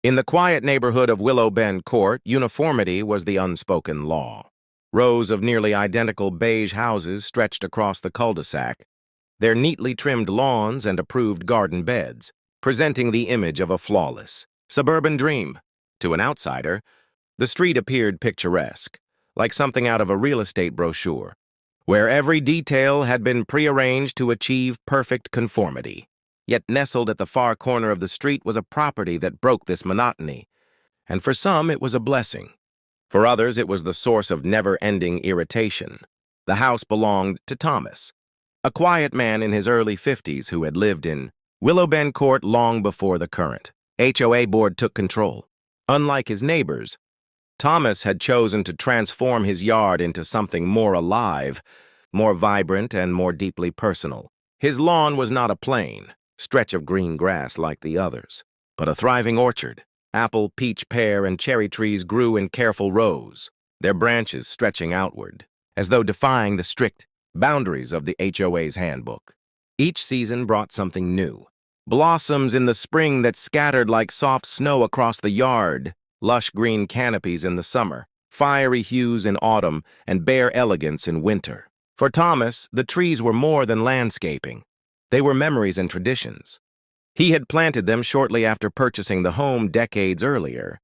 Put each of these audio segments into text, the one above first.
In the quiet neighborhood of Willow Bend Court, uniformity was the unspoken law. Rows of nearly identical beige houses stretched across the cul-de-sac, their neatly trimmed lawns and approved garden beds, presenting the image of a flawless, suburban dream. To an outsider, the street appeared picturesque, like something out of a real estate brochure, where every detail had been prearranged to achieve perfect conformity. Yet nestled at the far corner of the street was a property that broke this monotony, and for some it was a blessing. For others it was the source of never-ending irritation. The house belonged to Thomas, a quiet man in his early 50s who had lived in Willow Bend Court long before the current HOA board took control. Unlike his neighbors, Thomas had chosen to transform his yard into something more alive, more vibrant, and more deeply personal. His lawn was not a plain stretch of green grass like the others, but a thriving orchard. Apple, peach, pear, and cherry trees grew in careful rows, their branches stretching outward, as though defying the strict boundaries of the HOA's handbook. Each season brought something new. Blossoms in the spring that scattered like soft snow across the yard, lush green canopies in the summer, fiery hues in autumn, and bare elegance in winter. For Thomas, the trees were more than landscaping. They were memories and traditions. He had planted them shortly after purchasing the home decades earlier,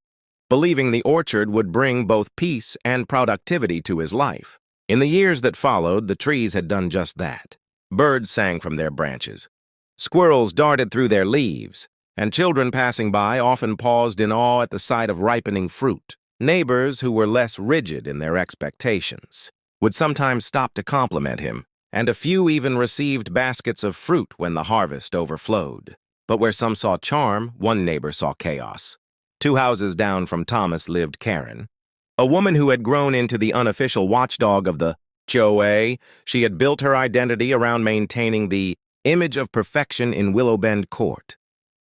believing the orchard would bring both peace and productivity to his life. In the years that followed, the trees had done just that. Birds sang from their branches, squirrels darted through their leaves, and children passing by often paused in awe at the sight of ripening fruit. Neighbors who were less rigid in their expectations would sometimes stop to compliment him, and a few even received baskets of fruit when the harvest overflowed. But where some saw charm, one neighbor saw chaos. 2 houses down from Thomas lived Karen, a woman who had grown into the unofficial watchdog of the HOA. She had built her identity around maintaining the image of perfection in Willow Bend Court.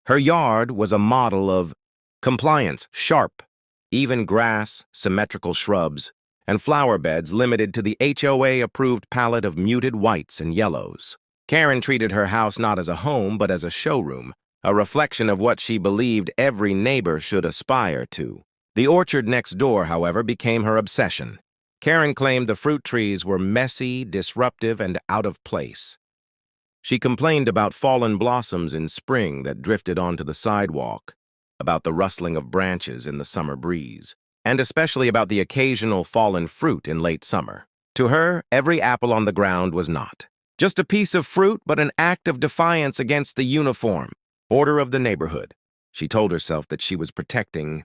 Her yard was a model of compliance, sharp, even grass, symmetrical shrubs, and flower beds limited to the HOA-approved palette of muted whites and yellows. Karen treated her house not as a home, but as a showroom, a reflection of what she believed every neighbor should aspire to. The orchard next door, however, became her obsession. Karen claimed the fruit trees were messy, disruptive, and out of place. She complained about fallen blossoms in spring that drifted onto the sidewalk, about the rustling of branches in the summer breeze, and especially about the occasional fallen fruit in late summer. To her, every apple on the ground was not just a piece of fruit, but an act of defiance against the uniform order of the neighborhood. She told herself that she was protecting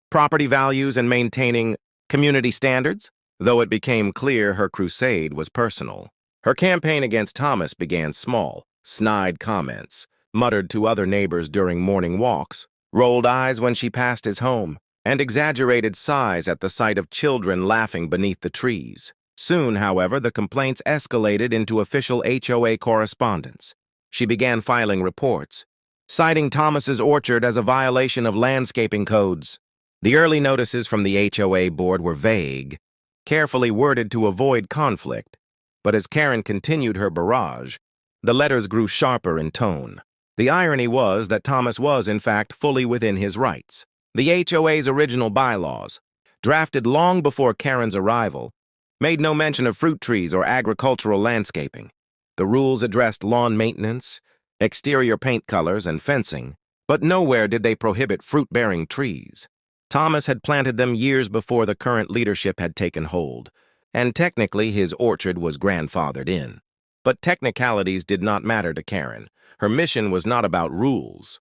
property values and maintaining community standards, though it became clear her crusade was personal. Her campaign against Thomas began small, snide comments, muttered to other neighbors during morning walks, rolled eyes when she passed his home, and exaggerated sighs at the sight of children laughing beneath the trees. Soon, however, the complaints escalated into official HOA correspondence. She began filing reports, citing Thomas's orchard as a violation of landscaping codes. The early notices from the HOA board were vague, carefully worded to avoid conflict, but as Karen continued her barrage, the letters grew sharper in tone. The irony was that Thomas was, in fact, fully within his rights. The HOA's original bylaws, drafted long before Karen's arrival, made no mention of fruit trees or agricultural landscaping. The rules addressed lawn maintenance, exterior paint colors, and fencing, but nowhere did they prohibit fruit-bearing trees. Thomas had planted them years before the current leadership had taken hold, and technically his orchard was grandfathered in. But technicalities did not matter to Karen. Her mission was not about rules.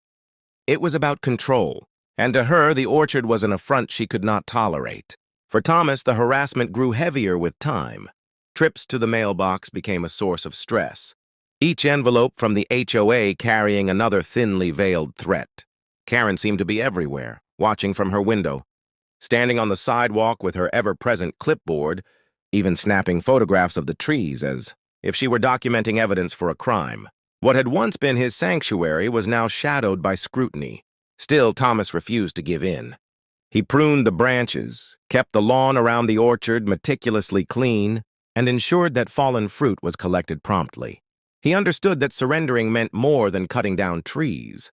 It was about control, and to her the orchard was an affront she could not tolerate. For Thomas, the harassment grew heavier with time. Trips to the mailbox became a source of stress, each envelope from the HOA carrying another thinly veiled threat. Karen seemed to be everywhere, watching from her window, standing on the sidewalk with her ever-present clipboard, even snapping photographs of the trees as if she were documenting evidence for a crime. What had once been his sanctuary was now shadowed by scrutiny. Still, Thomas refused to give in. He pruned the branches, kept the lawn around the orchard meticulously clean, and ensured that fallen fruit was collected promptly. He understood that surrendering meant more than cutting down trees.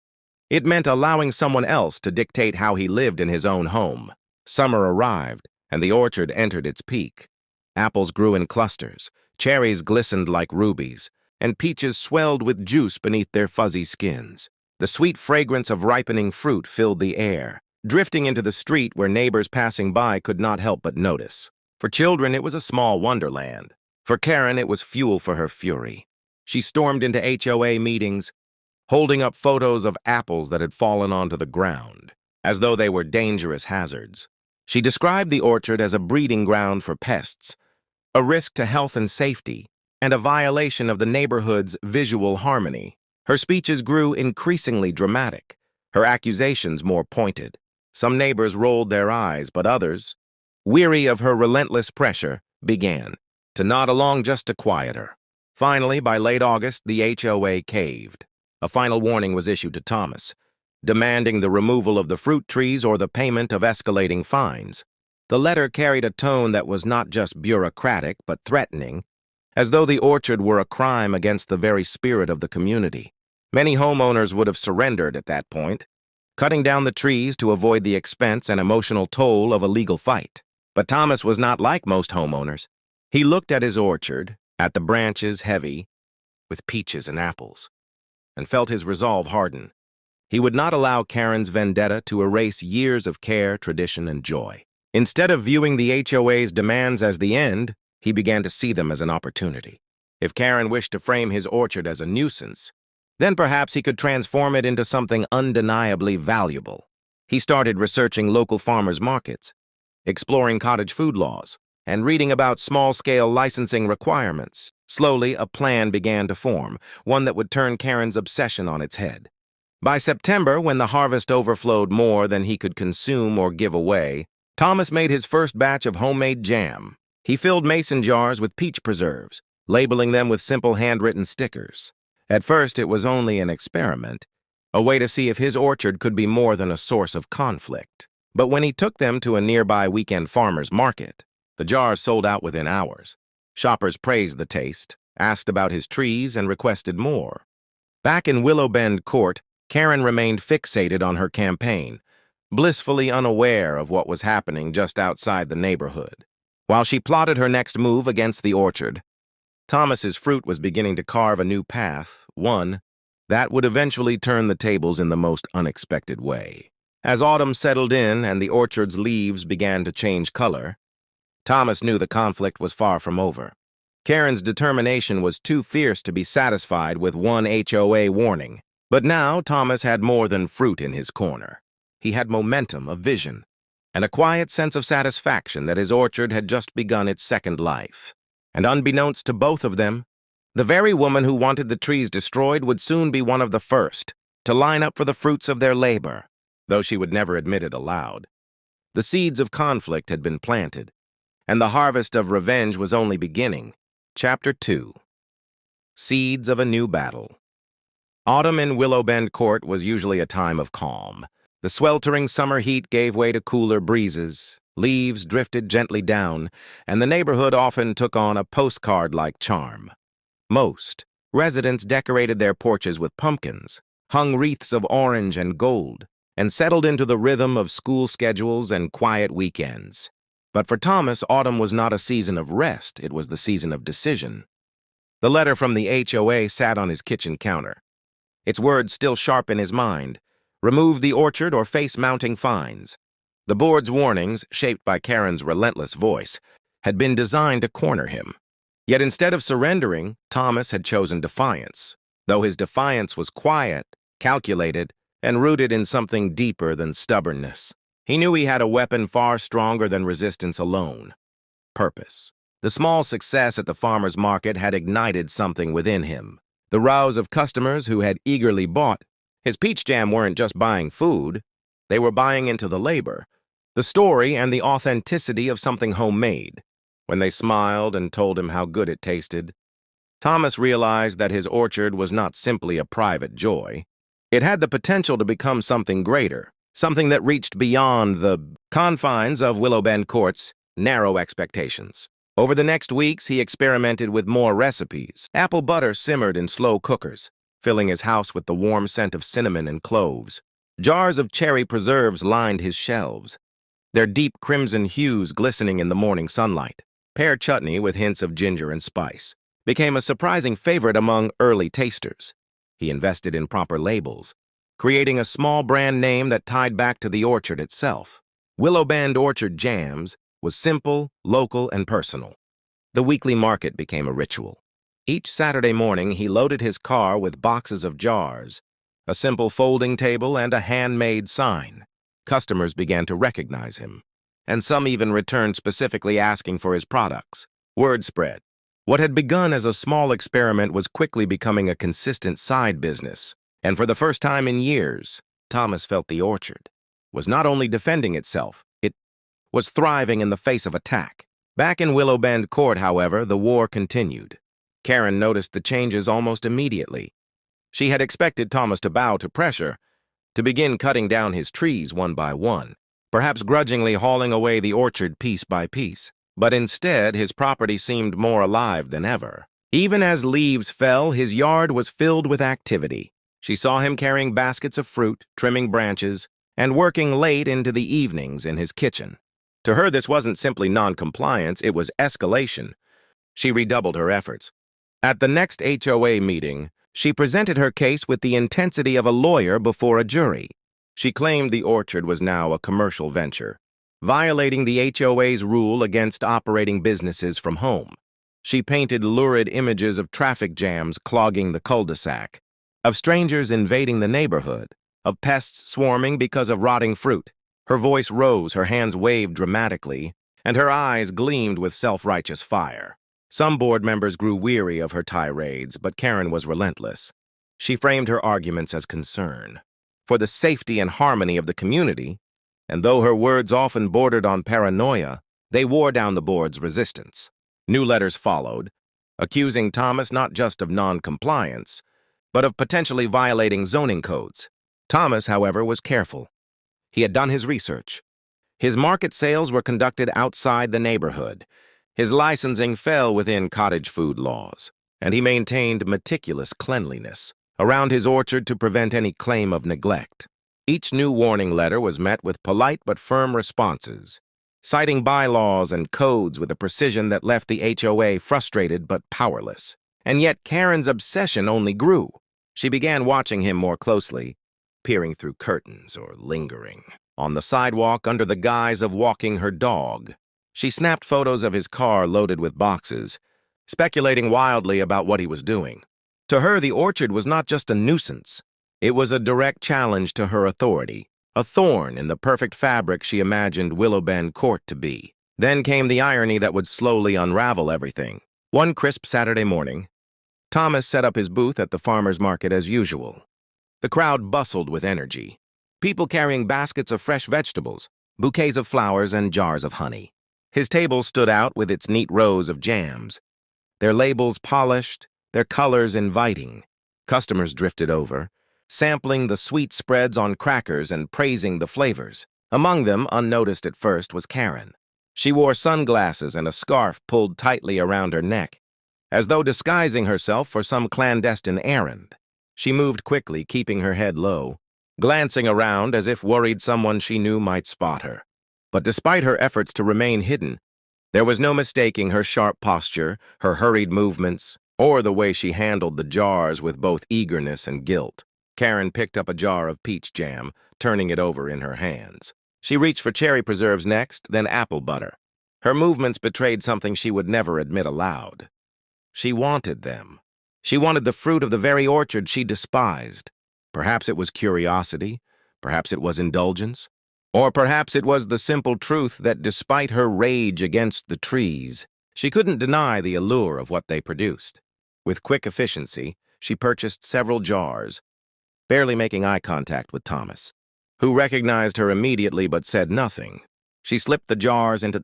It meant allowing someone else to dictate how he lived in his own home. Summer arrived, and the orchard entered its peak. Apples grew in clusters, cherries glistened like rubies, and peaches swelled with juice beneath their fuzzy skins. The sweet fragrance of ripening fruit filled the air, drifting into the street where neighbors passing by could not help but notice. For children, it was a small wonderland. For Karen, it was fuel for her fury. She stormed into HOA meetings, holding up photos of apples that had fallen onto the ground, as though they were dangerous hazards. She described the orchard as a breeding ground for pests, a risk to health and safety, and a violation of the neighborhood's visual harmony. Her speeches grew increasingly dramatic, her accusations more pointed. Some neighbors rolled their eyes, but others, weary of her relentless pressure, began to nod along just to quiet her. Finally, by late August, the HOA caved. A final warning was issued to Thomas, demanding the removal of the fruit trees or the payment of escalating fines. The letter carried a tone that was not just bureaucratic but threatening, as though the orchard were a crime against the very spirit of the community. Many homeowners would have surrendered at that point, cutting down the trees to avoid the expense and emotional toll of a legal fight. But Thomas was not like most homeowners. He looked at his orchard, at the branches heavy with peaches and apples, and felt his resolve harden. He would not allow Karen's vendetta to erase years of care, tradition, and joy. Instead of viewing the HOA's demands as the end, he began to see them as an opportunity. If Karen wished to frame his orchard as a nuisance, then perhaps he could transform it into something undeniably valuable. He started researching local farmers' markets, exploring cottage food laws, and reading about small-scale licensing requirements. Slowly, a plan began to form, one that would turn Karen's obsession on its head. By September, when the harvest overflowed more than he could consume or give away, Thomas made his first batch of homemade jam. He filled mason jars with peach preserves, labeling them with simple handwritten stickers. At first, it was only an experiment, a way to see if his orchard could be more than a source of conflict. But when he took them to a nearby weekend farmer's market, the jars sold out within hours. Shoppers praised the taste, asked about his trees, and requested more. Back in Willow Bend Court, Karen remained fixated on her campaign, blissfully unaware of what was happening just outside the neighborhood. While she plotted her next move against the orchard, Thomas's fruit was beginning to carve a new path, one that would eventually turn the tables in the most unexpected way. As autumn settled in and the orchard's leaves began to change color, Thomas knew the conflict was far from over. Karen's determination was too fierce to be satisfied with one HOA warning. But now Thomas had more than fruit in his corner. He had momentum, a vision, and a quiet sense of satisfaction that his orchard had just begun its second life. And unbeknownst to both of them, the very woman who wanted the trees destroyed would soon be one of the first to line up for the fruits of their labor, though she would never admit it aloud. The seeds of conflict had been planted, and the harvest of revenge was only beginning. Chapter 2. Seeds of a New Battle. Autumn in Willow Bend Court was usually a time of calm. The sweltering summer heat gave way to cooler breezes, leaves drifted gently down, and the neighborhood often took on a postcard-like charm. Most residents decorated their porches with pumpkins, hung wreaths of orange and gold, and settled into the rhythm of school schedules and quiet weekends. But for Thomas, autumn was not a season of rest, it was the season of decision. The letter from the HOA sat on his kitchen counter, its words still sharp in his mind: remove the orchard or face mounting fines. The board's warnings, shaped by Karen's relentless voice, had been designed to corner him. Yet instead of surrendering, Thomas had chosen defiance, though his defiance was quiet, calculated, and rooted in something deeper than stubbornness. He knew he had a weapon far stronger than resistance alone: purpose. The small success at the farmer's market had ignited something within him. The rows of customers who had eagerly bought his peach jam weren't just buying food, they were buying into the labor, the story, and the authenticity of something homemade. When they smiled and told him how good it tasted, Thomas realized that his orchard was not simply a private joy. It had the potential to become something greater, something that reached beyond the confines of Willow Bend Court's narrow expectations. Over the next weeks, he experimented with more recipes. Apple butter simmered in slow cookers, filling his house with the warm scent of cinnamon and cloves. Jars of cherry preserves lined his shelves, their deep crimson hues glistening in the morning sunlight. Pear chutney with hints of ginger and spice became a surprising favorite among early tasters. He invested in proper labels, creating a small brand name that tied back to the orchard itself. Willow Bend Orchard Jams was simple, local, and personal. The weekly market became a ritual. Each Saturday morning, he loaded his car with boxes of jars, a simple folding table, and a handmade sign. Customers began to recognize him, and some even returned specifically asking for his products. Word spread. What had begun as a small experiment was quickly becoming a consistent side business, and for the first time in years, Thomas felt the orchard was not only defending itself, it was thriving in the face of attack. Back in Willow Bend Court, however, the war continued. Karen noticed the changes almost immediately. She had expected Thomas to bow to pressure, to begin cutting down his trees one by one, perhaps grudgingly hauling away the orchard piece by piece. But instead, his property seemed more alive than ever. Even as leaves fell, his yard was filled with activity. She saw him carrying baskets of fruit, trimming branches, and working late into the evenings in his kitchen. To her, this wasn't simply non-compliance, it was escalation. She redoubled her efforts. At the next HOA meeting, she presented her case with the intensity of a lawyer before a jury. She claimed the orchard was now a commercial venture, violating the HOA's rule against operating businesses from home. She painted lurid images of traffic jams clogging the cul-de-sac, of strangers invading the neighborhood, of pests swarming because of rotting fruit. Her voice rose, her hands waved dramatically, and her eyes gleamed with self-righteous fire. Some board members grew weary of her tirades, but Karen was relentless. She framed her arguments as concern for the safety and harmony of the community, and though her words often bordered on paranoia, they wore down the board's resistance. New letters followed, accusing Thomas not just of non-compliance, but of potentially violating zoning codes. Thomas, however, was careful. He had done his research. His market sales were conducted outside the neighborhood. His licensing fell within cottage-food laws, and he maintained meticulous cleanliness around his orchard to prevent any claim of neglect. Each new warning letter was met with polite but firm responses, citing bylaws and codes with a precision that left the HOA frustrated but powerless. And yet Karen's obsession only grew. She began watching him more closely, peering through curtains or lingering on the sidewalk under the guise of walking her dog. She snapped photos of his car loaded with boxes, speculating wildly about what he was doing. To her, the orchard was not just a nuisance. It was a direct challenge to her authority, a thorn in the perfect fabric she imagined Willow Bend Court to be. Then came the irony that would slowly unravel everything. One crisp Saturday morning, Thomas set up his booth at the farmer's market as usual. The crowd bustled with energy, people carrying baskets of fresh vegetables, bouquets of flowers, and jars of honey. His table stood out with its neat rows of jams, their labels polished, their colors inviting. Customers drifted over, sampling the sweet spreads on crackers and praising the flavors. Among them, unnoticed at first, was Karen. She wore sunglasses and a scarf pulled tightly around her neck, as though disguising herself for some clandestine errand. She moved quickly, keeping her head low, glancing around as if worried someone she knew might spot her. But despite her efforts to remain hidden, there was no mistaking her sharp posture, her hurried movements, or the way she handled the jars with both eagerness and guilt. Karen picked up a jar of peach jam, turning it over in her hands. She reached for cherry preserves next, then apple butter. Her movements betrayed something she would never admit aloud. She wanted them. She wanted the fruit of the very orchard she despised. Perhaps it was curiosity, perhaps it was indulgence, or perhaps it was the simple truth that despite her rage against the trees, she couldn't deny the allure of what they produced. With quick efficiency, she purchased several jars, barely making eye contact with Thomas, who recognized her immediately but said nothing. She slipped the jars into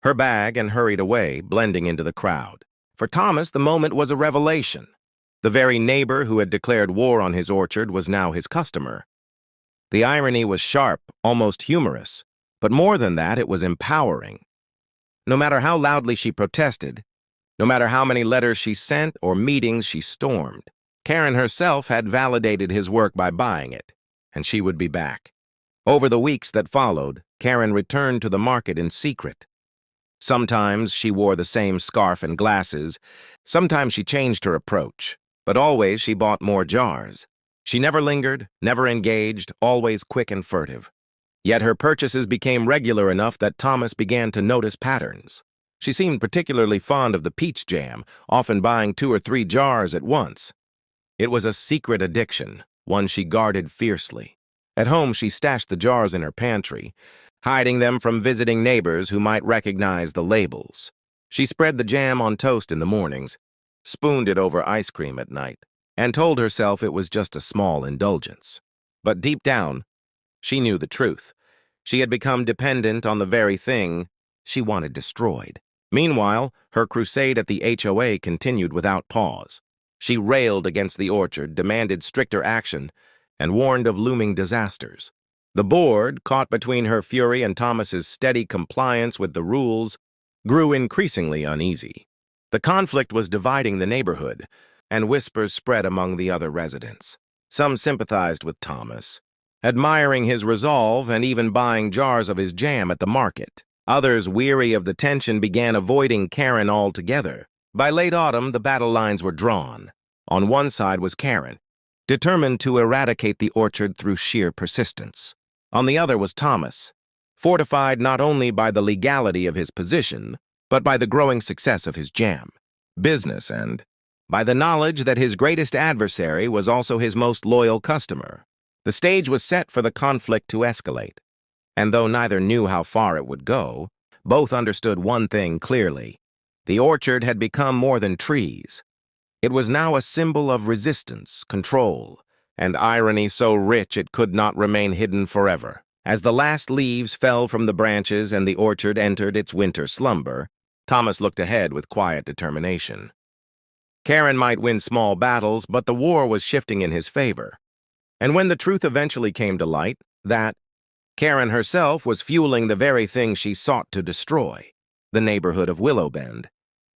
her bag and hurried away, blending into the crowd. For Thomas, the moment was a revelation. The very neighbor who had declared war on his orchard was now his customer. The irony was sharp, almost humorous, but more than that, it was empowering. No matter how loudly she protested, no matter how many letters she sent or meetings she stormed, Karen herself had validated his work by buying it, and she would be back. Over the weeks that followed, Karen returned to the market in secret. Sometimes she wore the same scarf and glasses, sometimes she changed her approach, but always she bought more jars. She never lingered, never engaged, always quick and furtive. Yet her purchases became regular enough that Thomas began to notice patterns. She seemed particularly fond of the peach jam, often buying 2 or 3 jars at once. It was a secret addiction, one she guarded fiercely. At home, she stashed the jars in her pantry, hiding them from visiting neighbors who might recognize the labels. She spread the jam on toast in the mornings, spooned it over ice cream at night, and told herself it was just a small indulgence. But deep down, she knew the truth. She had become dependent on the very thing she wanted destroyed. Meanwhile, her crusade at the HOA continued without pause. She railed against the orchard, demanded stricter action, and warned of looming disasters. The board, caught between her fury and Thomas's steady compliance with the rules, grew increasingly uneasy. The conflict was dividing the neighborhood, and whispers spread among the other residents. Some sympathized with Thomas, admiring his resolve and even buying jars of his jam at the market. Others, weary of the tension, began avoiding Karen altogether. By late autumn, the battle lines were drawn. On one side was Karen, determined to eradicate the orchard through sheer persistence. On the other was Thomas, fortified not only by the legality of his position, but by the growing success of his jam business and by the knowledge that his greatest adversary was also his most loyal customer. The stage was set for the conflict to escalate, and though neither knew how far it would go, both understood one thing clearly. The orchard had become more than trees. It was now a symbol of resistance, control, and irony so rich it could not remain hidden forever. As the last leaves fell from the branches and the orchard entered its winter slumber, Thomas looked ahead with quiet determination. Karen might win small battles, but the war was shifting in his favor. And when the truth eventually came to light, that Karen herself was fueling the very thing she sought to destroy, the neighborhood of Willow Bend,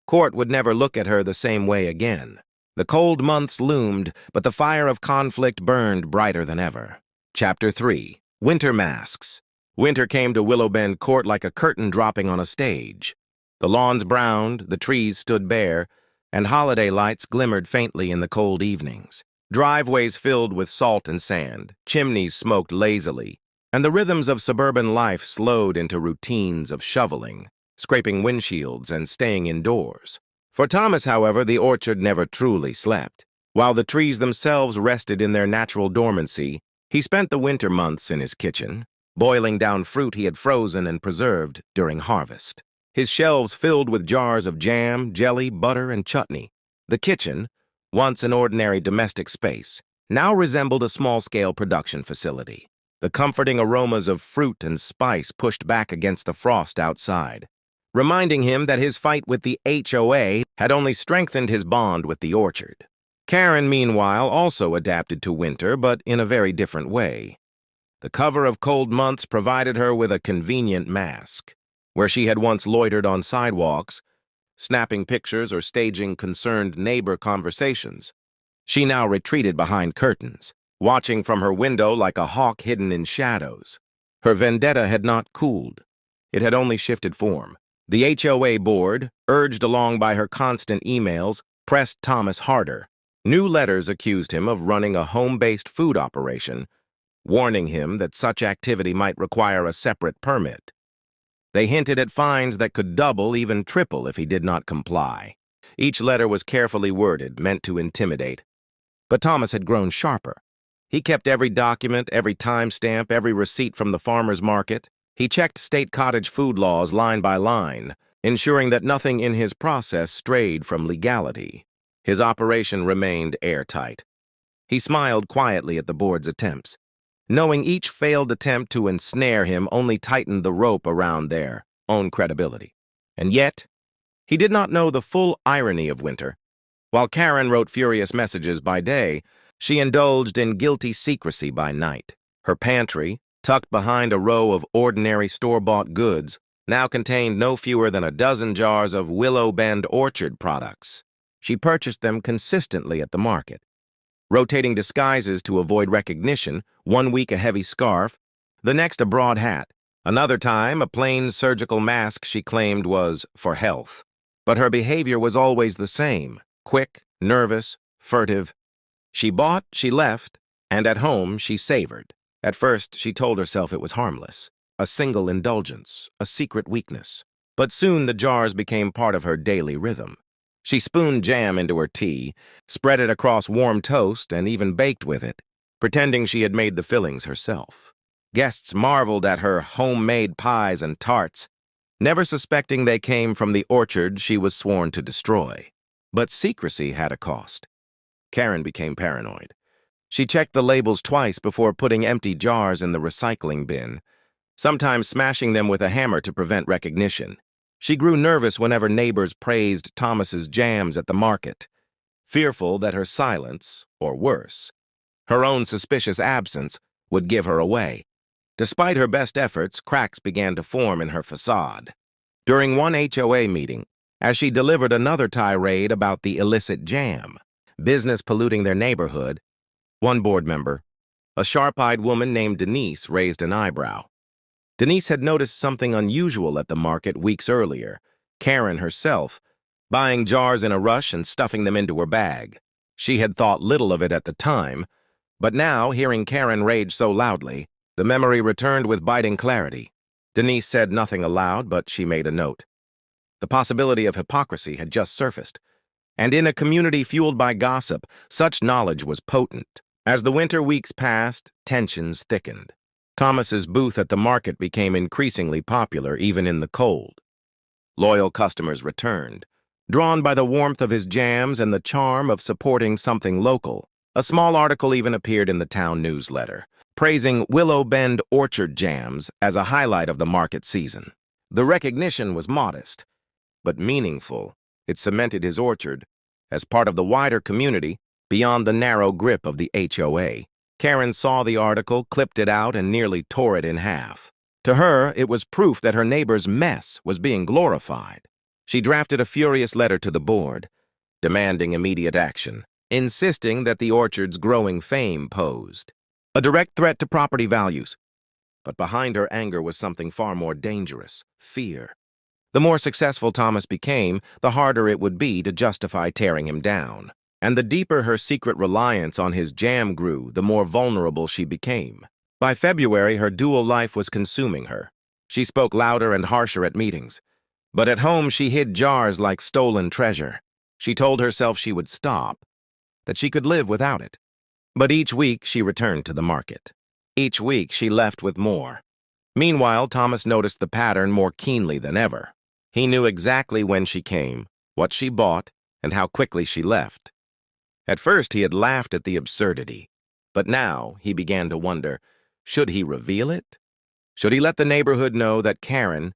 Court would never look at her the same way again. The cold months loomed, but the fire of conflict burned brighter than ever. Chapter 3. Winter Masks. Winter came to Willow Bend Court like a curtain dropping on a stage. The lawns browned, the trees stood bare, and holiday lights glimmered faintly in the cold evenings. Driveways filled with salt and sand, chimneys smoked lazily, and the rhythms of suburban life slowed into routines of shoveling, scraping windshields, and staying indoors. For Thomas, however, the orchard never truly slept. While the trees themselves rested in their natural dormancy, he spent the winter months in his kitchen, boiling down fruit he had frozen and preserved during harvest. His shelves filled with jars of jam, jelly, butter, and chutney. The kitchen, once an ordinary domestic space, now resembled a small-scale production facility. The comforting aromas of fruit and spice pushed back against the frost outside, reminding him that his fight with the HOA had only strengthened his bond with the orchard. Karen, meanwhile, also adapted to winter, but in a very different way. The cover of cold months provided her with a convenient mask. Where she had once loitered on sidewalks, snapping pictures or staging concerned neighbor conversations, she now retreated behind curtains, watching from her window like a hawk hidden in shadows. Her vendetta had not cooled. It had only shifted form. The HOA board, urged along by her constant emails, pressed Thomas harder. New letters accused him of running a home-based food operation, warning him that such activity might require a separate permit. They hinted at fines that could double, even triple, if he did not comply. Each letter was carefully worded, meant to intimidate. But Thomas had grown sharper. He kept every document, every timestamp, every receipt from the farmer's market. He checked state cottage food laws line by line, ensuring that nothing in his process strayed from legality. His operation remained airtight. He smiled quietly at the board's attempts, knowing each failed attempt to ensnare him only tightened the rope around their own credibility. And yet, he did not know the full irony of winter. While Karen wrote furious messages by day, she indulged in guilty secrecy by night. Her pantry, tucked behind a row of ordinary store-bought goods, now contained no fewer than a dozen jars of Willow Bend orchard products. She purchased them consistently at the market, rotating disguises to avoid recognition, one week a heavy scarf, the next a broad hat, another time a plain surgical mask she claimed was for health. But her behavior was always the same, quick, nervous, furtive. She bought, she left, and at home she savored. At first she told herself it was harmless, a single indulgence, a secret weakness. But soon the jars became part of her daily rhythm. She spooned jam into her tea, spread it across warm toast, and even baked with it, pretending she had made the fillings herself. Guests marveled at her homemade pies and tarts, never suspecting they came from the orchard she was sworn to destroy. But secrecy had a cost. Karen became paranoid. She checked the labels twice before putting empty jars in the recycling bin, sometimes smashing them with a hammer to prevent recognition. She grew nervous whenever neighbors praised Thomas's jams at the market, fearful that her silence, or worse, her own suspicious absence, would give her away. Despite her best efforts, cracks began to form in her facade. During one HOA meeting, as she delivered another tirade about the illicit jam, business polluting their neighborhood, one board member, a sharp-eyed woman named Denise, raised an eyebrow. Denise had noticed something unusual at the market weeks earlier, Karen herself, buying jars in a rush and stuffing them into her bag. She had thought little of it at the time, but now, hearing Karen rage so loudly, the memory returned with biting clarity. Denise said nothing aloud, but she made a note. The possibility of hypocrisy had just surfaced, and in a community fueled by gossip, such knowledge was potent. As the winter weeks passed, tensions thickened. Thomas's booth at the market became increasingly popular even in the cold. Loyal customers returned, drawn by the warmth of his jams and the charm of supporting something local. A small article even appeared in the town newsletter, praising Willow Bend orchard jams as a highlight of the market season. The recognition was modest, but meaningful. It cemented his orchard as part of the wider community beyond the narrow grip of the HOA. Karen saw the article, clipped it out, and nearly tore it in half. To her, it was proof that her neighbor's mess was being glorified. She drafted a furious letter to the board, demanding immediate action, insisting that the orchard's growing fame posed a direct threat to property values. But behind her anger was something far more dangerous: fear. The more successful Thomas became, the harder it would be to justify tearing him down. And the deeper her secret reliance on his jam grew, the more vulnerable she became. By February, her dual life was consuming her. She spoke louder and harsher at meetings, but at home she hid jars like stolen treasure. She told herself she would stop, that she could live without it. But each week she returned to the market. Each week she left with more. Meanwhile, Thomas noticed the pattern more keenly than ever. He knew exactly when she came, what she bought, and how quickly she left. At first he had laughed at the absurdity, but now he began to wonder, should he reveal it? Should he let the neighborhood know that Karen,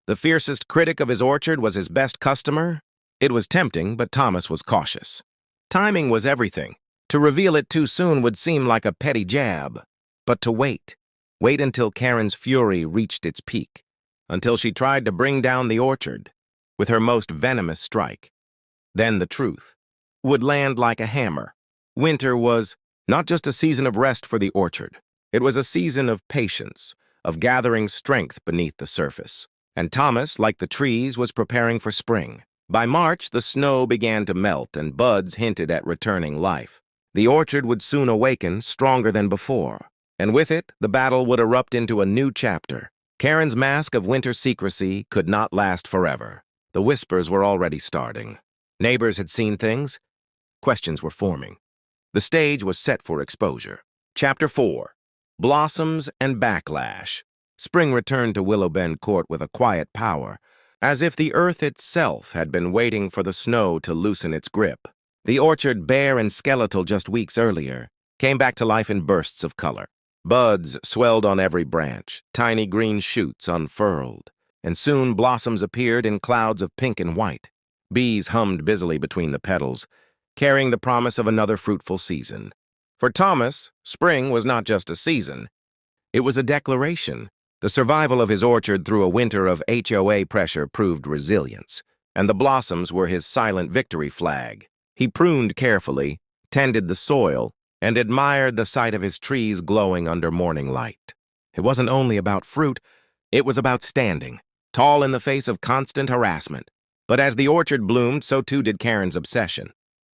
the fiercest critic of his orchard, was his best customer? It was tempting, but Thomas was cautious. Timing was everything. To reveal it too soon would seem like a petty jab. But to wait until Karen's fury reached its peak, until she tried to bring down the orchard with her most venomous strike. Then the truth would land like a hammer. Winter was not just a season of rest for the orchard. It was a season of patience, of gathering strength beneath the surface. And Thomas, like the trees, was preparing for spring. By March, the snow began to melt and buds hinted at returning life. The orchard would soon awaken, stronger than before. And with it, the battle would erupt into a new chapter. Karen's mask of winter secrecy could not last forever. The whispers were already starting. Neighbors had seen things. Questions were forming. The stage was set for exposure. Chapter 4. Blossoms and Backlash. Spring returned to Willow Bend Court with a quiet power, as if the earth itself had been waiting for the snow to loosen its grip. The orchard, bare and skeletal just weeks earlier, came back to life in bursts of color. Buds swelled on every branch, tiny green shoots unfurled, and soon blossoms appeared in clouds of pink and white. Bees hummed busily between the petals, carrying the promise of another fruitful season. For Thomas, spring was not just a season. It was a declaration. The survival of his orchard through a winter of HOA pressure proved resilience, and the blossoms were his silent victory flag. He pruned carefully, tended the soil, and admired the sight of his trees glowing under morning light. It wasn't only about fruit, it was about standing, tall in the face of constant harassment. But as the orchard bloomed, so too did Karen's obsession.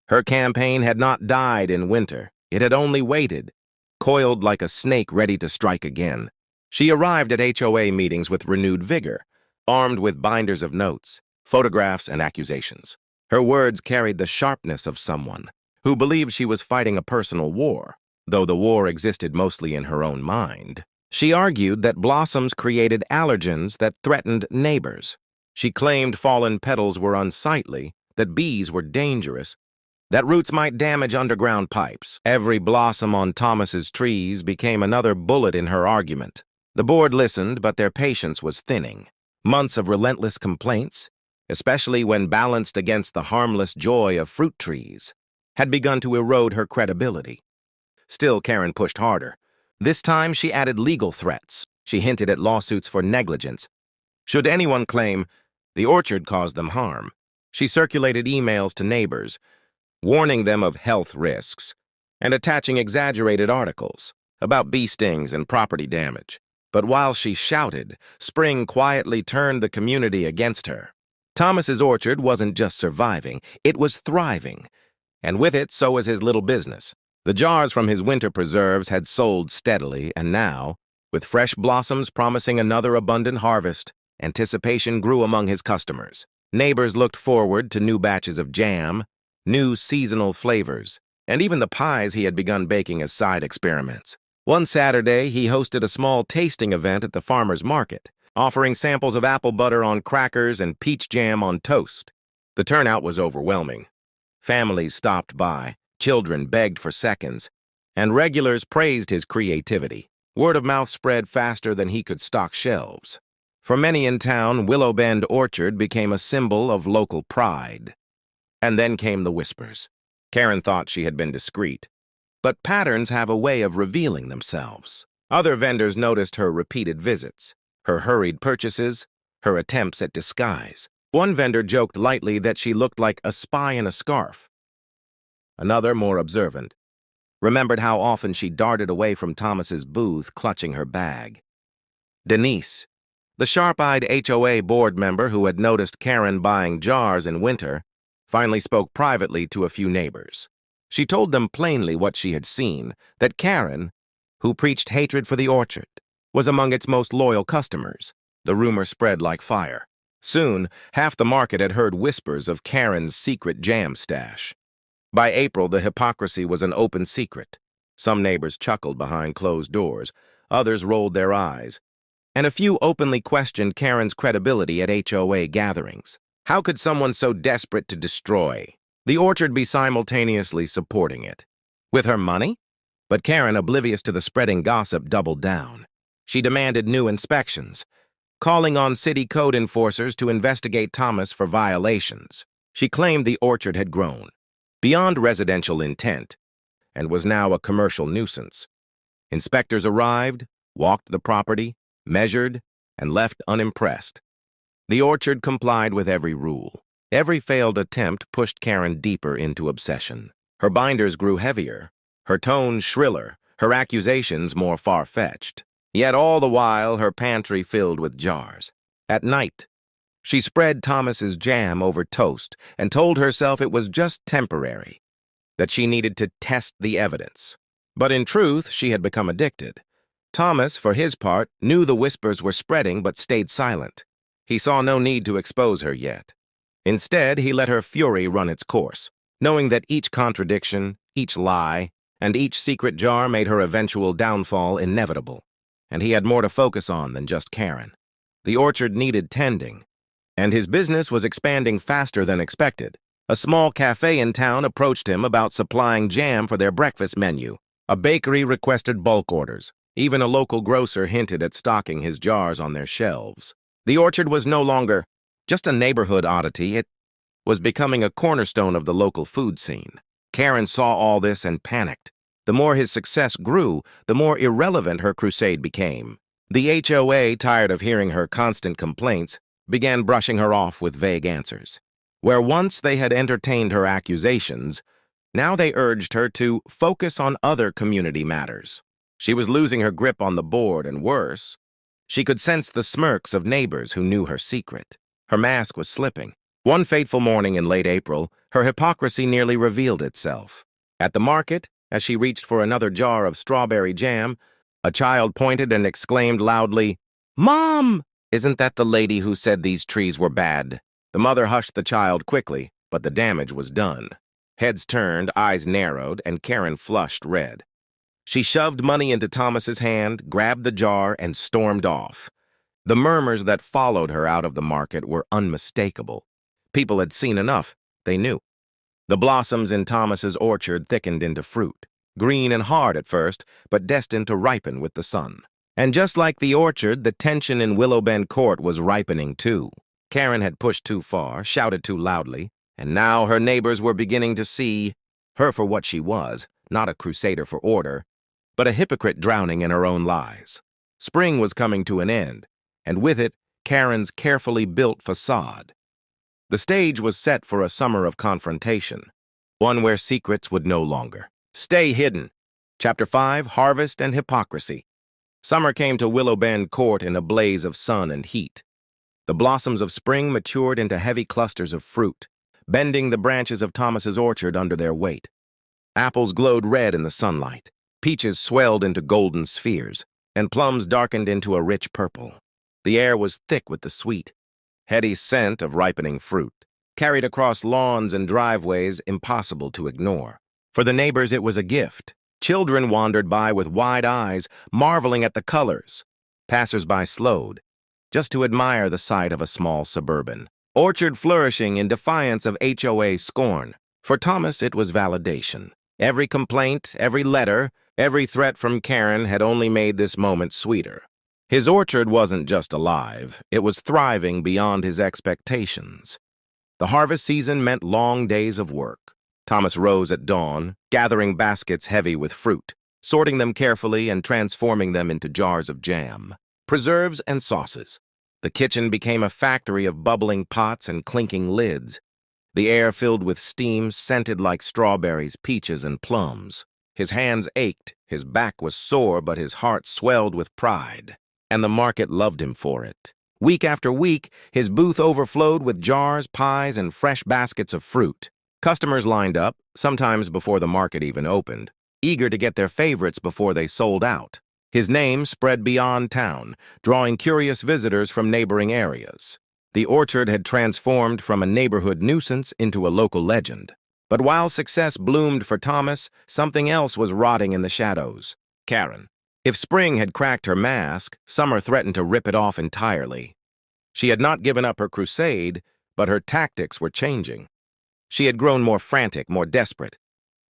Her campaign had not died in winter. It had only waited, coiled like a snake ready to strike again. She arrived at HOA meetings with renewed vigor, armed with binders of notes, photographs, and accusations. Her words carried the sharpness of someone who believed she was fighting a personal war, though the war existed mostly in her own mind. She argued that blossoms created allergens that threatened neighbors. She claimed fallen petals were unsightly, that bees were dangerous, that roots might damage underground pipes. Every blossom on Thomas's trees became another bullet in her argument. The board listened, but their patience was thinning. Months of relentless complaints, especially when balanced against the harmless joy of fruit trees, had begun to erode her credibility. Still, Karen pushed harder. This time, she added legal threats. She hinted at lawsuits for negligence. Should anyone claim the orchard caused them harm, she circulated emails to neighbors, warning them of health risks, and attaching exaggerated articles about bee stings and property damage. But while she shouted, spring quietly turned the community against her. Thomas's orchard wasn't just surviving, it was thriving. And with it, so was his little business. The jars from his winter preserves had sold steadily, and now, with fresh blossoms promising another abundant harvest, anticipation grew among his customers. Neighbors looked forward to new batches of jam, new seasonal flavors, and even the pies he had begun baking as side experiments. One Saturday, he hosted a small tasting event at the farmer's market, offering samples of apple butter on crackers and peach jam on toast. The turnout was overwhelming. Families stopped by, children begged for seconds, and regulars praised his creativity. Word of mouth spread faster than he could stock shelves. For many in town, Willow Bend Orchard became a symbol of local pride. And then came the whispers. Karen thought she had been discreet, but patterns have a way of revealing themselves. Other vendors noticed her repeated visits, her hurried purchases, her attempts at disguise. One vendor joked lightly that she looked like a spy in a scarf. Another, more observant, remembered how often she darted away from Thomas's booth, clutching her bag. Denise, the sharp-eyed HOA board member who had noticed Karen buying jars in winter, finally spoke privately to a few neighbors. She told them plainly what she had seen, that Karen, who preached hatred for the orchard, was among its most loyal customers. The rumor spread like fire. Soon, half the market had heard whispers of Karen's secret jam stash. By April, the hypocrisy was an open secret. Some neighbors chuckled behind closed doors, others rolled their eyes, and a few openly questioned Karen's credibility at HOA gatherings. How could someone so desperate to destroy the orchard be simultaneously supporting it? With her money? But Karen, oblivious to the spreading gossip, doubled down. She demanded new inspections, calling on city code enforcers to investigate Thomas for violations. She claimed the orchard had grown beyond residential intent and was now a commercial nuisance. Inspectors arrived, walked the property, measured, and left unimpressed. The orchard complied with every rule. Every failed attempt pushed Karen deeper into obsession. Her binders grew heavier, her tone shriller, her accusations more far-fetched. Yet all the while, her pantry filled with jars. At night, she spread Thomas's jam over toast and told herself it was just temporary, that she needed to test the evidence. But in truth, she had become addicted. Thomas, for his part, knew the whispers were spreading but stayed silent. He saw no need to expose her yet. Instead, he let her fury run its course, knowing that each contradiction, each lie, and each secret jar made her eventual downfall inevitable. And he had more to focus on than just Karen. The orchard needed tending, and his business was expanding faster than expected. A small cafe in town approached him about supplying jam for their breakfast menu. A bakery requested bulk orders. Even a local grocer hinted at stocking his jars on their shelves. The orchard was no longer just a neighborhood oddity. It was becoming a cornerstone of the local food scene. Karen saw all this and panicked. The more his success grew, the more irrelevant her crusade became. The HOA, tired of hearing her constant complaints, began brushing her off with vague answers. Where once they had entertained her accusations, Now they urged her to focus on other community matters. She was losing her grip on the board, and worse, she could sense the smirks of neighbors who knew her secret. Her mask was slipping. One fateful morning in late April, her hypocrisy nearly revealed itself. At the market, as she reached for another jar of strawberry jam, a child pointed and exclaimed loudly, "Mom! Isn't that the lady who said these trees were bad?" The mother hushed the child quickly, but the damage was done. Heads turned, eyes narrowed, and Karen flushed red. She shoved money into Thomas's hand, grabbed the jar, and stormed off. The murmurs that followed her out of the market were unmistakable. People had seen enough. They knew. The blossoms in Thomas's orchard thickened into fruit, green and hard at first, but destined to ripen with the sun. And just like the orchard, the tension in Willow Bend Court was ripening too. Karen had pushed too far, shouted too loudly, and now her neighbors were beginning to see her for what she was, not a crusader for order, but a hypocrite drowning in her own lies. Spring was coming to an end, and with it, Karen's carefully built facade. The stage was set for a summer of confrontation, one where secrets would no longer stay hidden. Chapter 5, Harvest and Hypocrisy. Summer came to Willow Bend Court in a blaze of sun and heat. The blossoms of spring matured into heavy clusters of fruit, bending the branches of Thomas's orchard under their weight. Apples glowed red in the sunlight, peaches swelled into golden spheres, and plums darkened into a rich purple. The air was thick with the sweet, heady scent of ripening fruit, carried across lawns and driveways impossible to ignore. For the neighbors, it was a gift. Children wandered by with wide eyes, marveling at the colors. Passers-by slowed, just to admire the sight of a small Suburban orchard flourishing in defiance of HOA scorn. For Thomas, it was validation. Every complaint, every letter, every threat from Karen had only made this moment sweeter. His orchard wasn't just alive, it was thriving beyond his expectations. The harvest season meant long days of work. Thomas rose at dawn, gathering baskets heavy with fruit, sorting them carefully and transforming them into jars of jam, preserves, and sauces. The kitchen became a factory of bubbling pots and clinking lids. The air filled with steam scented like strawberries, peaches, and plums. His hands ached, his back was sore, but his heart swelled with pride. And the market loved him for it. Week after week, his booth overflowed with jars, pies, and fresh baskets of fruit. Customers lined up, sometimes before the market even opened, eager to get their favorites before they sold out. His name spread beyond town, drawing curious visitors from neighboring areas. The orchard had transformed from a neighborhood nuisance into a local legend. But while success bloomed for Thomas, something else was rotting in the shadows. Karen. If spring had cracked her mask, summer threatened to rip it off entirely. She had not given up her crusade, but her tactics were changing. She had grown more frantic, more desperate.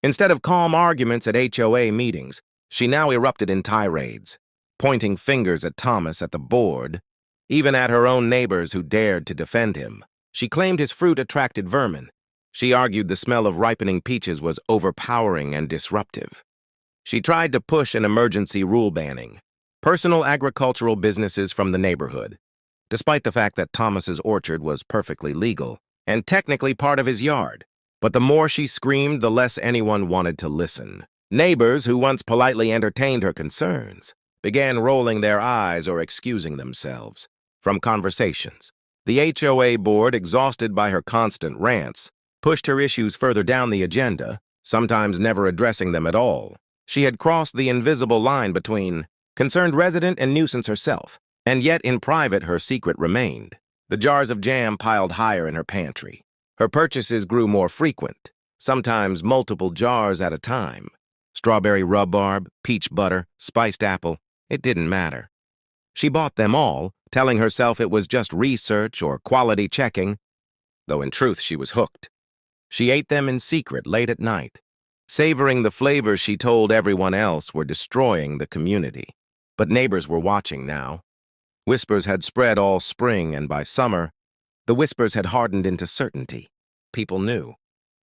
Instead of calm arguments at HOA meetings, she now erupted in tirades, pointing fingers at Thomas, at the board, even at her own neighbors who dared to defend him. She claimed his fruit attracted vermin. She argued the smell of ripening peaches was overpowering and disruptive. She tried to push an emergency rule banning personal agricultural businesses from the neighborhood, despite the fact that Thomas's orchard was perfectly legal and technically part of his yard. But the more she screamed, the less anyone wanted to listen. Neighbors who once politely entertained her concerns began rolling their eyes or excusing themselves from conversations. The HOA board, exhausted by her constant rants, pushed her issues further down the agenda, sometimes never addressing them at all. She had crossed the invisible line between concerned resident and nuisance herself, and yet in private her secret remained. The jars of jam piled higher in her pantry. Her purchases grew more frequent, sometimes multiple jars at a time. Strawberry rhubarb, peach butter, spiced apple, it didn't matter. She bought them all, telling herself it was just research or quality checking, though in truth she was hooked. She ate them in secret late at night, savoring the flavors she told everyone else were destroying the community. But neighbors were watching now. Whispers had spread all spring, and by summer, the whispers had hardened into certainty. People knew.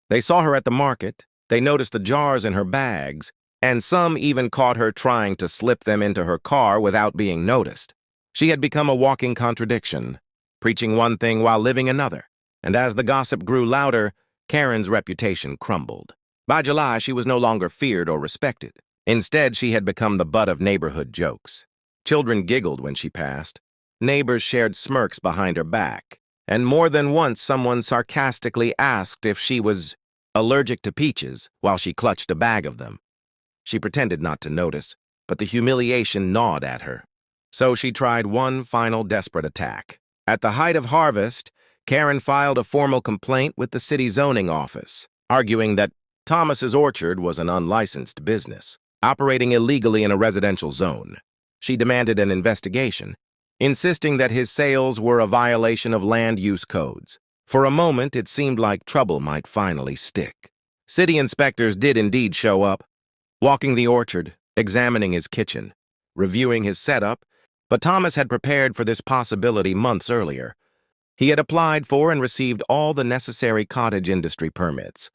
They saw her at the market, they noticed the jars in her bags, and some even caught her trying to slip them into her car without being noticed. She had become a walking contradiction, preaching one thing while living another. And as the gossip grew louder, Karen's reputation crumbled. By July, she was no longer feared or respected. Instead, she had become the butt of neighborhood jokes. Children giggled when she passed. Neighbors shared smirks behind her back. And more than once, someone sarcastically asked if she was allergic to peaches while she clutched a bag of them. She pretended not to notice, but the humiliation gnawed at her. So she tried one final desperate attack. At the height of harvest, Karen filed a formal complaint with the city zoning office, arguing that Thomas's orchard was an unlicensed business, operating illegally in a residential zone. She demanded an investigation, insisting that his sales were a violation of land use codes. For a moment, it seemed like trouble might finally stick. City inspectors did indeed show up, walking the orchard, examining his kitchen, reviewing his setup, but Thomas had prepared for this possibility months earlier. He had applied for and received all the necessary cottage industry permits,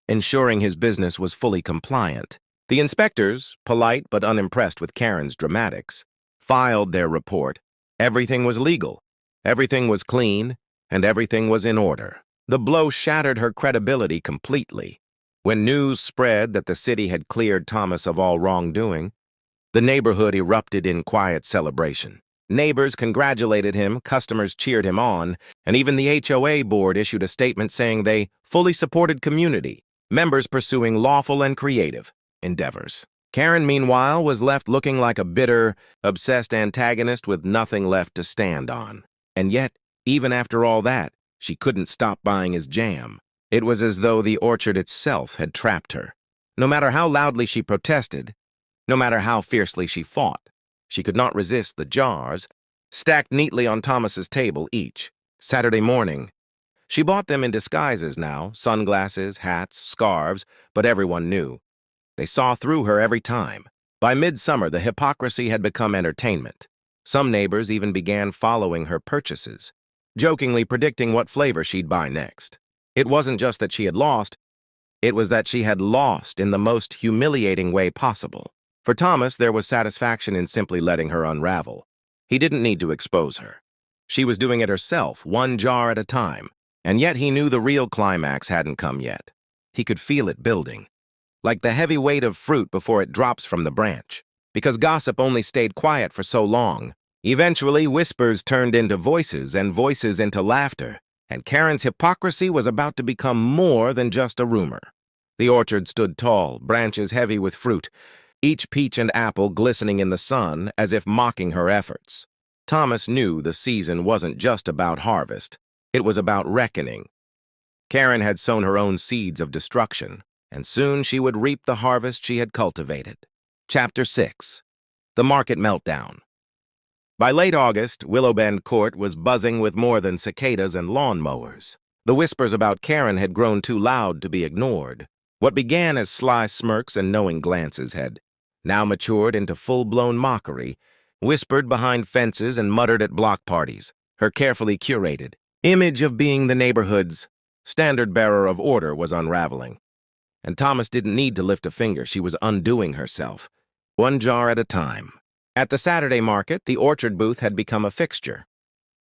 ensuring his business was fully compliant. The inspectors, polite but unimpressed with Karen's dramatics, filed their report. Everything was legal, everything was clean, and everything was in order. The blow shattered her credibility completely. When news spread that the city had cleared Thomas of all wrongdoing, the neighborhood erupted in quiet celebration. Neighbors congratulated him, customers cheered him on, and even the HOA board issued a statement saying they fully supported community, members pursuing lawful and creative endeavors. Karen, meanwhile, was left looking like a bitter, obsessed antagonist with nothing left to stand on. And yet, even after all that, she couldn't stop buying his jam. It was as though the orchard itself had trapped her. No matter how loudly she protested, no matter how fiercely she fought, she could not resist the jars, stacked neatly on Thomas's table each. Saturday morning. She bought them in disguises now, sunglasses, hats, scarves, but everyone knew. They saw through her every time. By midsummer, the hypocrisy had become entertainment. Some neighbors even began following her purchases, jokingly predicting what flavor she'd buy next. It wasn't just that she had lost, it was that she had lost in the most humiliating way possible. For Thomas, there was satisfaction in simply letting her unravel. He didn't need to expose her. She was doing it herself, one jar at a time, and yet he knew the real climax hadn't come yet. He could feel it building, like the heavy weight of fruit before it drops from the branch. Because gossip only stayed quiet for so long, eventually whispers turned into voices and voices into laughter, and Karen's hypocrisy was about to become more than just a rumor. The orchard stood tall, branches heavy with fruit, each peach and apple glistening in the sun as if mocking her efforts. Thomas knew the season wasn't just about harvest, it was about reckoning. Karen had sown her own seeds of destruction, and soon she would reap the harvest she had cultivated. Chapter 6. The Market Meltdown. By late August, Willowbend Court was buzzing with more than cicadas and lawnmowers. The whispers about Karen had grown too loud to be ignored. What began as sly smirks and knowing glances had now matured into full-blown mockery, whispered behind fences and muttered at block parties. Her carefully curated image of being the neighborhood's standard-bearer of order was unraveling. And Thomas didn't need to lift a finger. She was undoing herself, one jar at a time. At the Saturday market, the orchard booth had become a fixture.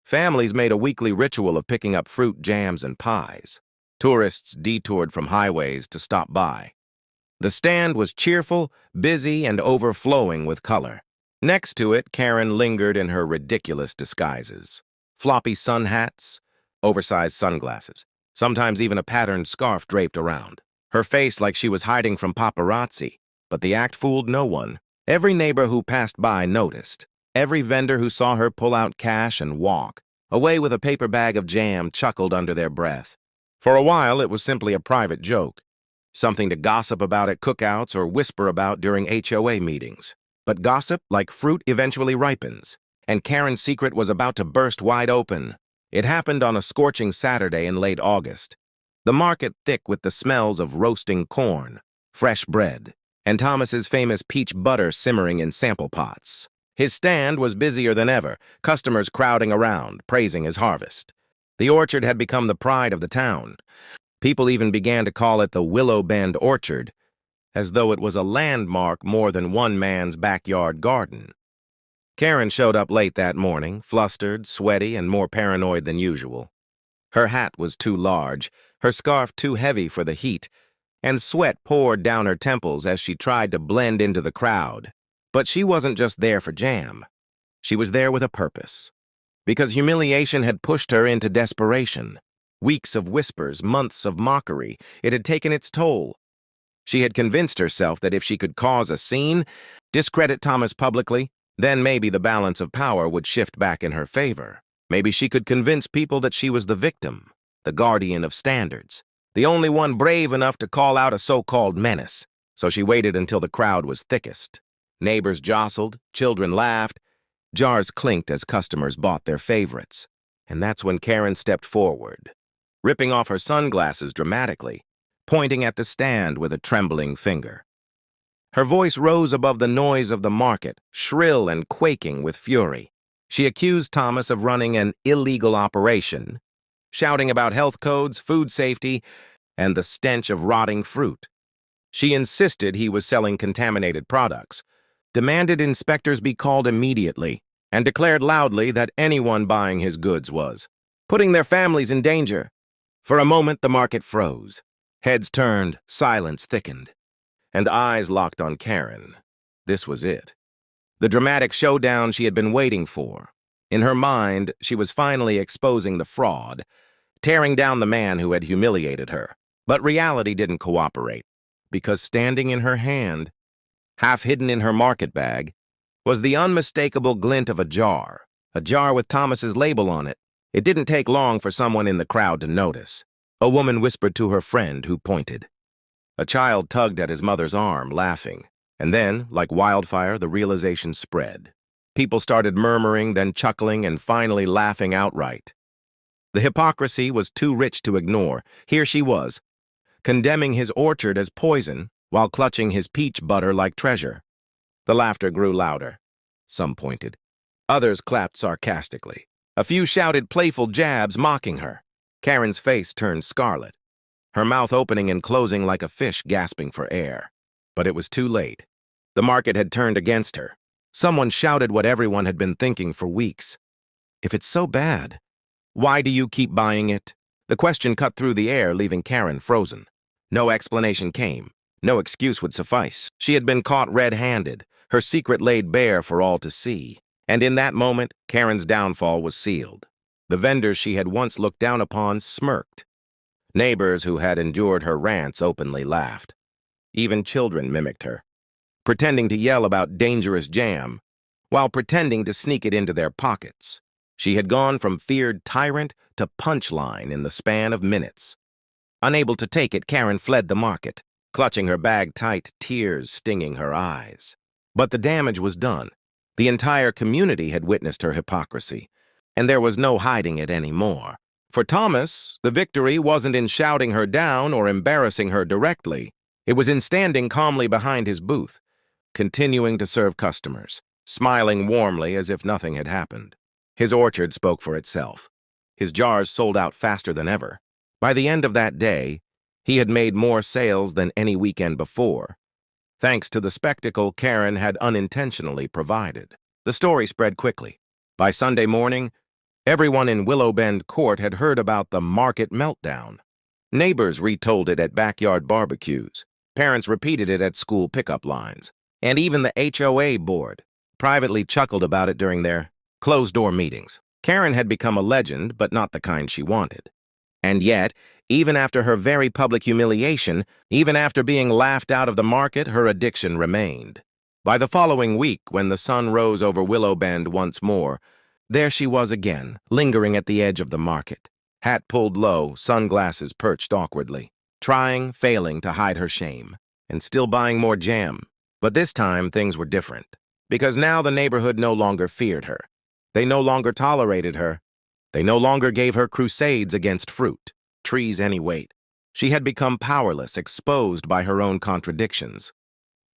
Families made a weekly ritual of picking up fruit, jams, and pies. Tourists detoured from highways to stop by. The stand was cheerful, busy, and overflowing with color. Next to it, Karen lingered in her ridiculous disguises. Floppy sun hats, oversized sunglasses, sometimes even a patterned scarf draped around. Her face like she was hiding from paparazzi, but the act fooled no one. Every neighbor who passed by noticed. Every vendor who saw her pull out cash and walk away with a paper bag of jam chuckled under their breath. For a while, it was simply a private joke, something to gossip about at cookouts or whisper about during HOA meetings. But gossip, like fruit, eventually ripens, and Karen's secret was about to burst wide open. It happened on a scorching Saturday in late August. The market thick with the smells of roasting corn, fresh bread, and Thomas's famous peach butter simmering in sample pots. His stand was busier than ever, customers crowding around, praising his harvest. The orchard had become the pride of the town. People even began to call it the Willowbend Orchard, as though it was a landmark more than one man's backyard garden. Karen showed up late that morning, flustered, sweaty, and more paranoid than usual. Her hat was too large, her scarf too heavy for the heat, and sweat poured down her temples as she tried to blend into the crowd. But she wasn't just there for jam. She was there with a purpose. Because humiliation had pushed her into desperation. Weeks of whispers, months of mockery, it had taken its toll. She had convinced herself that if she could cause a scene, discredit Thomas publicly, then maybe the balance of power would shift back in her favor. Maybe she could convince people that she was the victim, the guardian of standards, the only one brave enough to call out a so-called menace. So she waited until the crowd was thickest. Neighbors jostled, children laughed, jars clinked as customers bought their favorites. And that's when Karen stepped forward, ripping off her sunglasses dramatically, pointing at the stand with a trembling finger. Her voice rose above the noise of the market, shrill and quaking with fury. She accused Thomas of running an illegal operation, shouting about health codes, food safety, and the stench of rotting fruit. She insisted he was selling contaminated products, demanded inspectors be called immediately, and declared loudly that anyone buying his goods was putting their families in danger. For a moment, the market froze. Heads turned, silence thickened, and eyes locked on Karen. This was it. The dramatic showdown she had been waiting for. In her mind, she was finally exposing the fraud, tearing down the man who had humiliated her. But reality didn't cooperate, because standing in her hand, half hidden in her market bag, was the unmistakable glint of a jar with Thomas's label on it. It didn't take long for someone in the crowd to notice. A woman whispered to her friend, who pointed. A child tugged at his mother's arm, laughing. And then, like wildfire, the realization spread. People started murmuring, then chuckling, and finally laughing outright. The hypocrisy was too rich to ignore. Here she was, condemning his orchard as poison, while clutching his peach butter like treasure. The laughter grew louder. Some pointed. Others clapped sarcastically. A few shouted playful jabs, mocking her. Karen's face turned scarlet, her mouth opening and closing like a fish gasping for air. But it was too late. The market had turned against her. Someone shouted what everyone had been thinking for weeks. If it's so bad, why do you keep buying it? The question cut through the air, leaving Karen frozen. No explanation came. No excuse would suffice. She had been caught red-handed, her secret laid bare for all to see. And in that moment, Karen's downfall was sealed. The vendors she had once looked down upon smirked. Neighbors who had endured her rants openly laughed. Even children mimicked her, pretending to yell about dangerous jam, while pretending to sneak it into their pockets. She had gone from feared tyrant to punchline in the span of minutes. Unable to take it, Karen fled the market, clutching her bag tight, tears stinging her eyes. But the damage was done. The entire community had witnessed her hypocrisy, and there was no hiding it anymore. For Thomas, the victory wasn't in shouting her down or embarrassing her directly. It was in standing calmly behind his booth, continuing to serve customers, smiling warmly as if nothing had happened. His orchard spoke for itself. His jars sold out faster than ever. By the end of that day, he had made more sales than any weekend before, thanks to the spectacle Karen had unintentionally provided. The story spread quickly. By Sunday morning, everyone in Willow Bend Court had heard about the market meltdown. Neighbors retold it at backyard barbecues. Parents repeated it at school pickup lines. And even the HOA board privately chuckled about it during their closed-door meetings. Karen had become a legend, but not the kind she wanted. And yet, even after her very public humiliation, even after being laughed out of the market, her addiction remained. By the following week, when the sun rose over Willow Bend once more, there she was again, lingering at the edge of the market. Hat pulled low, sunglasses perched awkwardly, trying, failing to hide her shame, and still buying more jam. But this time, things were different, because now the neighborhood no longer feared her. They no longer tolerated her. They no longer gave her crusades against fruit, trees any weight. She had become powerless, exposed by her own contradictions.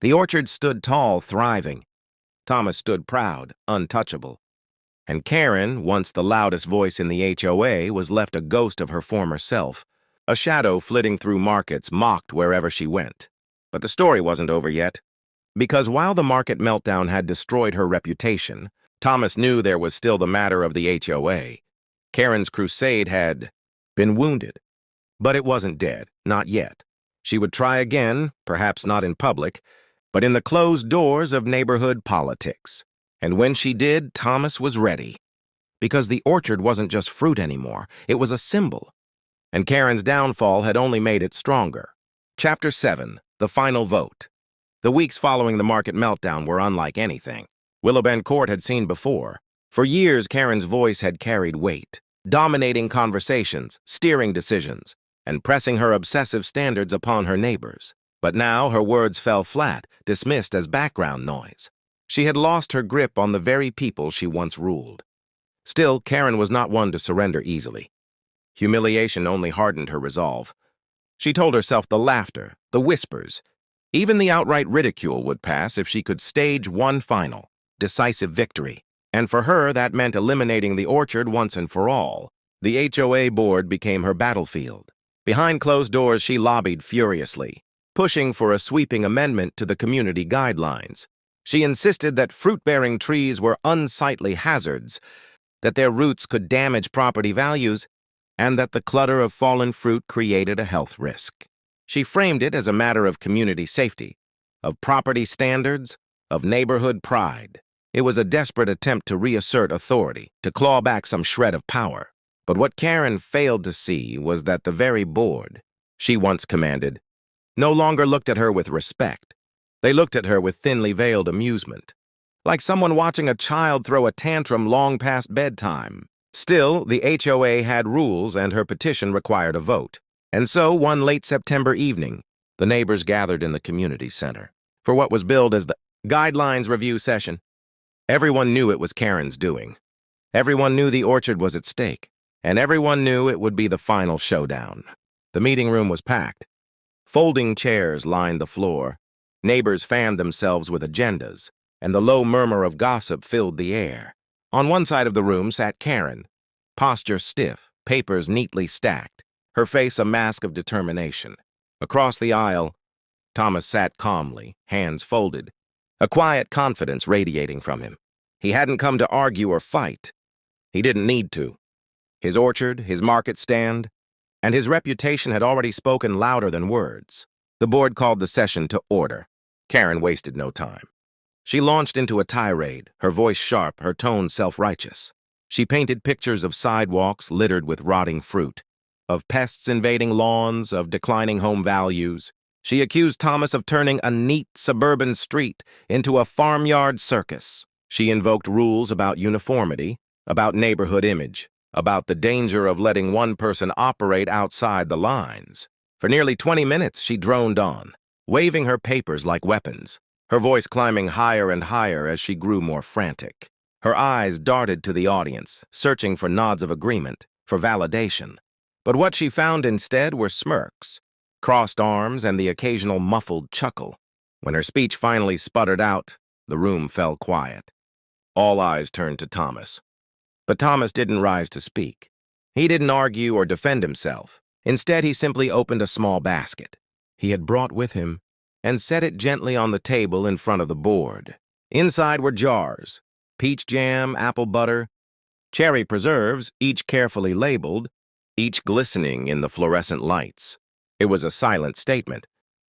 The orchard stood tall, thriving. Thomas stood proud, untouchable. And Karen, once the loudest voice in the HOA, was left a ghost of her former self, a shadow flitting through markets, mocked wherever she went. But the story wasn't over yet, because while the market meltdown had destroyed her reputation, Thomas knew there was still the matter of the HOA. Karen's crusade had been wounded, but it wasn't dead, not yet. She would try again, perhaps not in public, but in the closed doors of neighborhood politics. And when she did, Thomas was ready. Because the orchard wasn't just fruit anymore, it was a symbol. And Karen's downfall had only made it stronger. Chapter 7, The Final Vote. The weeks following the market meltdown were unlike anything Willowbend Court had seen before. For years, Karen's voice had carried weight, dominating conversations, steering decisions, and pressing her obsessive standards upon her neighbors. But now her words fell flat, dismissed as background noise. She had lost her grip on the very people she once ruled. Still, Karen was not one to surrender easily. Humiliation only hardened her resolve. She told herself the laughter, the whispers, even the outright ridicule would pass if she could stage one final, decisive victory. And for her, that meant eliminating the orchard once and for all. The HOA board became her battlefield. Behind closed doors, she lobbied furiously, pushing for a sweeping amendment to the community guidelines. She insisted that fruit-bearing trees were unsightly hazards, that their roots could damage property values, and that the clutter of fallen fruit created a health risk. She framed it as a matter of community safety, of property standards, of neighborhood pride. It was a desperate attempt to reassert authority, to claw back some shred of power. But what Karen failed to see was that the very board she once commanded no longer looked at her with respect. They looked at her with thinly veiled amusement, like someone watching a child throw a tantrum long past bedtime. Still, the HOA had rules and her petition required a vote. And so, one late September evening, the neighbors gathered in the community center for what was billed as the Guidelines Review Session. Everyone knew it was Karen's doing. Everyone knew the orchard was at stake, and everyone knew it would be the final showdown. The meeting room was packed. Folding chairs lined the floor. Neighbors fanned themselves with agendas, and the low murmur of gossip filled the air. On one side of the room sat Karen, posture stiff, papers neatly stacked, her face a mask of determination. Across the aisle, Thomas sat calmly, hands folded, a quiet confidence radiating from him. He hadn't come to argue or fight. He didn't need to. His orchard, his market stand, and his reputation had already spoken louder than words. The board called the session to order. Karen wasted no time. She launched into a tirade, her voice sharp, her tone self-righteous. She painted pictures of sidewalks littered with rotting fruit, of pests invading lawns, of declining home values. She accused Thomas of turning a neat suburban street into a farmyard circus. She invoked rules about uniformity, about neighborhood image, about the danger of letting one person operate outside the lines. For nearly 20 minutes, she droned on, waving her papers like weapons, her voice climbing higher and higher as she grew more frantic. Her eyes darted to the audience, searching for nods of agreement, for validation. But what she found instead were smirks, crossed arms, and the occasional muffled chuckle. When her speech finally sputtered out, the room fell quiet. All eyes turned to Thomas. But Thomas didn't rise to speak. He didn't argue or defend himself. Instead, he simply opened a small basket he had brought with him and set it gently on the table in front of the board. Inside were jars, peach jam, apple butter, cherry preserves, each carefully labeled, each glistening in the fluorescent lights. It was a silent statement,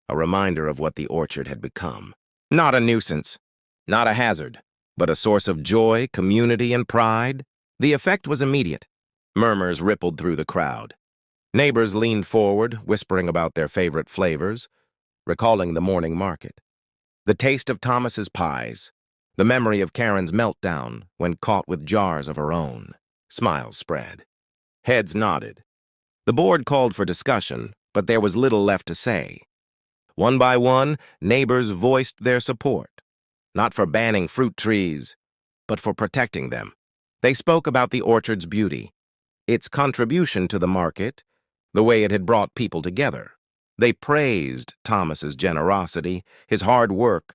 a reminder of what the orchard had become. Not a nuisance, not a hazard, but a source of joy, community, and pride. The effect was immediate. Murmurs rippled through the crowd. Neighbors leaned forward, whispering about their favorite flavors, recalling the morning market. The taste of Thomas's pies, the memory of Karen's meltdown when caught with jars of her own. Smiles spread. Heads nodded. The board called for discussion, but there was little left to say. One by one, neighbors voiced their support, not for banning fruit trees, but for protecting them. They spoke about the orchard's beauty, its contribution to the market, the way it had brought people together. They praised Thomas's generosity, his hard work,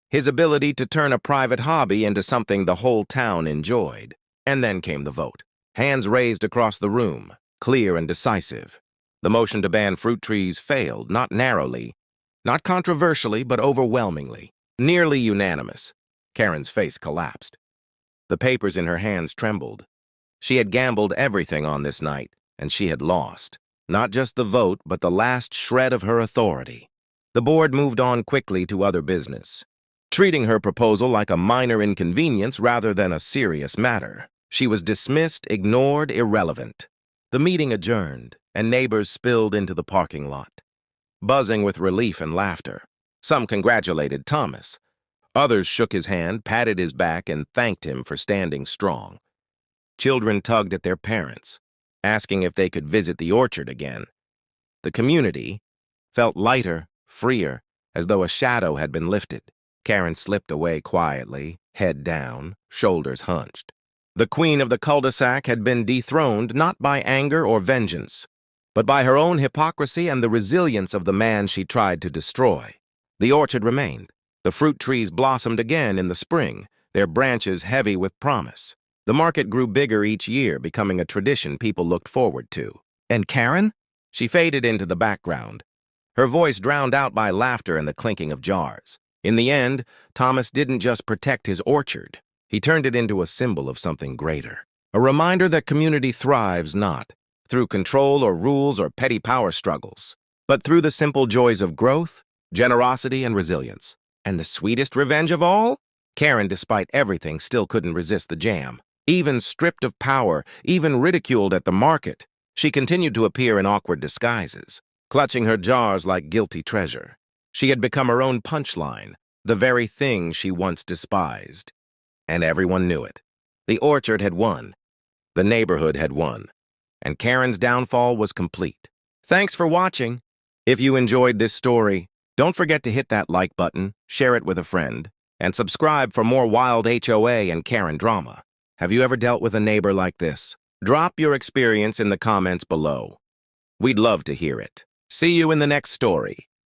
his ability to turn a private hobby into something the whole town enjoyed. And then came the vote. Hands raised across the room, clear and decisive. The motion to ban fruit trees failed, not narrowly, not controversially, but overwhelmingly. Nearly unanimous. Karen's face collapsed. The papers in her hands trembled. She had gambled everything on this night, and she had lost. Not just the vote, but the last shred of her authority. The board moved on quickly to other business, treating her proposal like a minor inconvenience rather than a serious matter. She was dismissed, ignored, irrelevant. The meeting adjourned, and neighbors spilled into the parking lot, buzzing with relief and laughter. Some congratulated Thomas. Others shook his hand, patted his back, and thanked him for standing strong. Children tugged at their parents, asking if they could visit the orchard again. The community felt lighter, freer, as though a shadow had been lifted. Karen slipped away quietly, head down, shoulders hunched. The queen of the cul-de-sac had been dethroned not by anger or vengeance, but by her own hypocrisy and the resilience of the man she tried to destroy. The orchard remained. The fruit trees blossomed again in the spring, their branches heavy with promise. The market grew bigger each year, becoming a tradition people looked forward to. And Karen? She faded into the background, her voice drowned out by laughter and the clinking of jars. In the end, Thomas didn't just protect his orchard. He turned it into a symbol of something greater. A reminder that community thrives not through control or rules or petty power struggles, but through the simple joys of growth, generosity, and resilience. And the sweetest revenge of all? Karen, despite everything, still couldn't resist the jam. Even stripped of power, even ridiculed at the market, she continued to appear in awkward disguises, clutching her jars like guilty treasure. She had become her own punchline, the very thing she once despised. And everyone knew it. The orchard had won. The neighborhood had won. And Karen's downfall was complete. Thanks for watching. If you enjoyed this story, don't forget to hit that like button, share it with a friend, and subscribe for more wild HOA and Karen drama. Have you ever dealt with a neighbor like this? Drop your experience in the comments below. We'd love to hear it. See you in the next story.